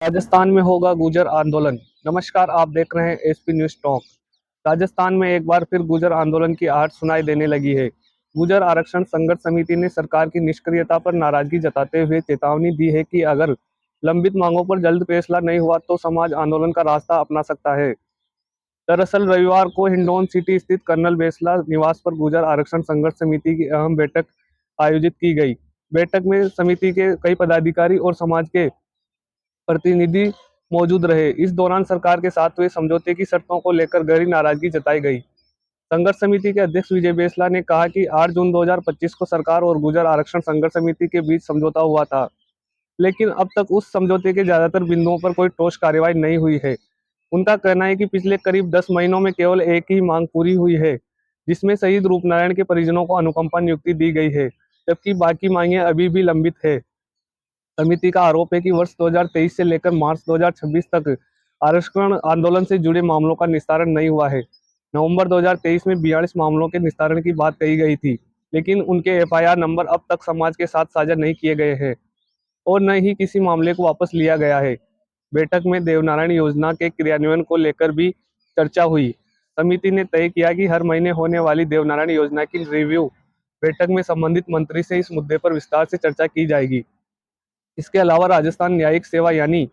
राजस्थान में होगा गुर्जर आंदोलन। नमस्कार, आप देख रहे हैं एसपी न्यूज टॉक। राजस्थान में एक बार फिर गुर्जर आंदोलन की आहट सुनाई देने लगी है। गुर्जर आरक्षण संघर्ष समिति ने सरकार की निष्क्रियता पर नाराजगी जताते हुए चेतावनी दी है कि अगर लंबित मांगों पर जल्द फैसला नहीं हुआ तो समाज आंदोलन का रास्ता अपना सकता है। दरअसल रविवार को हिंडौन सिटी स्थित कर्नल बेसला निवास पर गुर्जर आरक्षण संघर्ष समिति की अहम बैठक आयोजित की गई। बैठक में समिति के कई पदाधिकारी और समाज के प्रतिनिधि मौजूद रहे। इस दौरान सरकार के साथ हुए समझौते की शर्तों को लेकर गहरी नाराजगी जताई गई। संघर्ष समिति के अध्यक्ष विजय बेसला ने कहा कि 8 जून 2025 को सरकार और गुर्जर आरक्षण संघर्ष समिति के बीच समझौता हुआ था, लेकिन अब तक उस समझौते के ज्यादातर बिंदुओं पर कोई ठोस कार्रवाई नहीं हुई है। उनका कहना है कि पिछले करीब 10 महीनों में केवल एक ही मांग पूरी हुई है, जिसमें शहीद रूपनारायण के परिजनों को अनुकंपा नियुक्ति दी गई है, जबकि बाकी मांगें अभी भी लंबित है। समिति का आरोप है कि वर्ष 2023 से लेकर मार्च 2026 तक आरक्षण आंदोलन से जुड़े मामलों का निस्तारण नहीं हुआ है। नवंबर 2023 में 42 मामलों के निस्तारण की बात कही गई थी, लेकिन उनके एफआईआर नंबर अब तक समाज के साथ साझा नहीं किए गए हैं और न ही किसी मामले को वापस लिया गया है। बैठक में देवनारायण योजना के क्रियान्वयन को लेकर भी चर्चा हुई। समिति ने तय किया कि हर महीने होने वाली देवनारायण योजना की रिव्यू बैठक में संबंधित मंत्री से इस मुद्दे पर विस्तार से चर्चा की जाएगी। इसके अलावा राजस्थान न्यायिक सेवा यानी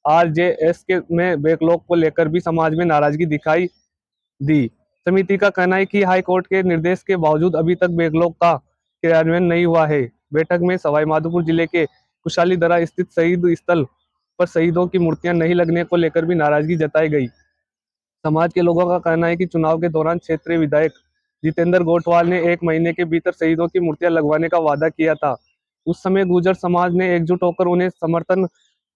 आरजेएस के में बैकलॉग को लेकर भी समाज में नाराजगी दिखाई दी। समिति का कहना है कि हाई कोर्ट के निर्देश के बावजूद अभी तक बैकलॉग का क्रियान्वयन नहीं हुआ है। बैठक में सवाईमाधोपुर जिले के कुशाली दरा स्थित शहीद स्थल पर शहीदों की मूर्तियां नहीं लगने को लेकर भी नाराजगी जताई गई। समाज के लोगों का कहना है कि चुनाव के दौरान क्षेत्रीय विधायक जितेंद्र गोठवाल ने 1 महीने के भीतर शहीदों की मूर्तियां लगवाने का वादा किया था। उस समय गुर्जर समाज ने एकजुट होकर उन्हें समर्थन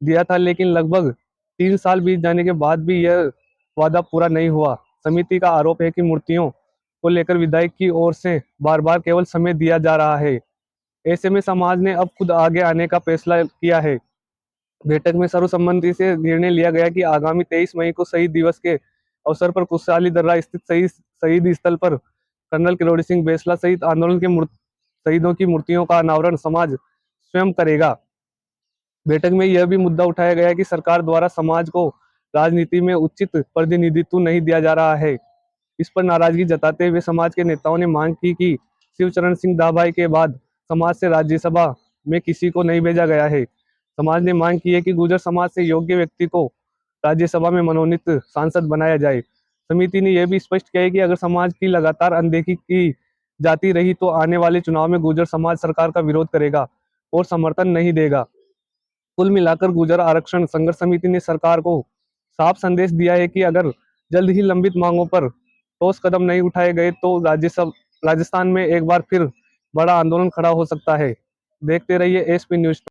दिया था, लेकिन लगभग 3 साल बीत जाने के बाद भी यह वादा पूरा नहीं हुआ। समिति का आरोप है कि मूर्तियों को लेकर विधायक की ओर से बार बार केवल समय दिया जा रहा है। ऐसे में समाज ने अब खुद आगे आने का फैसला किया है। बैठक में सर्वसम्मति से निर्णय लिया गया कि आगामी 23 मई को शहीद दिवस के अवसर पर कुशाली दर्रा स्थित शहीद स्थल पर कर्नल किरोड़ी सिंह बेसला सहित आंदोलन के शहीदों की मूर्तियों का अनावरण समाज स्वयं करेगा। बैठक में यह भी मुद्दा उठाया गया कि सरकार द्वारा समाज को राजनीति में उचित प्रतिनिधित्व नहीं दिया जा रहा है। इस पर नाराजगी जताते हुए समाज के नेताओं ने मांग की कि शिवचरण सिंह दाभाई के बाद समाज से राज्यसभा में किसी को नहीं भेजा गया है। समाज ने मांग की है कि गुर्जर समाज से योग्य व्यक्ति को राज्यसभा में मनोनीत सांसद बनाया जाए। समिति ने यह भी स्पष्ट किया है कि अगर समाज की लगातार अनदेखी की जाती रही तो आने वाले चुनाव में गुर्जर समाज सरकार का विरोध करेगा और समर्थन नहीं देगा। कुल मिलाकर गुर्जर आरक्षण संघर्ष समिति ने सरकार को साफ संदेश दिया है कि अगर जल्द ही लंबित मांगों पर ठोस कदम नहीं उठाए गए तो राजस्थान में एक बार फिर बड़ा आंदोलन खड़ा हो सकता है। देखते रहिए एसपी न्यूज।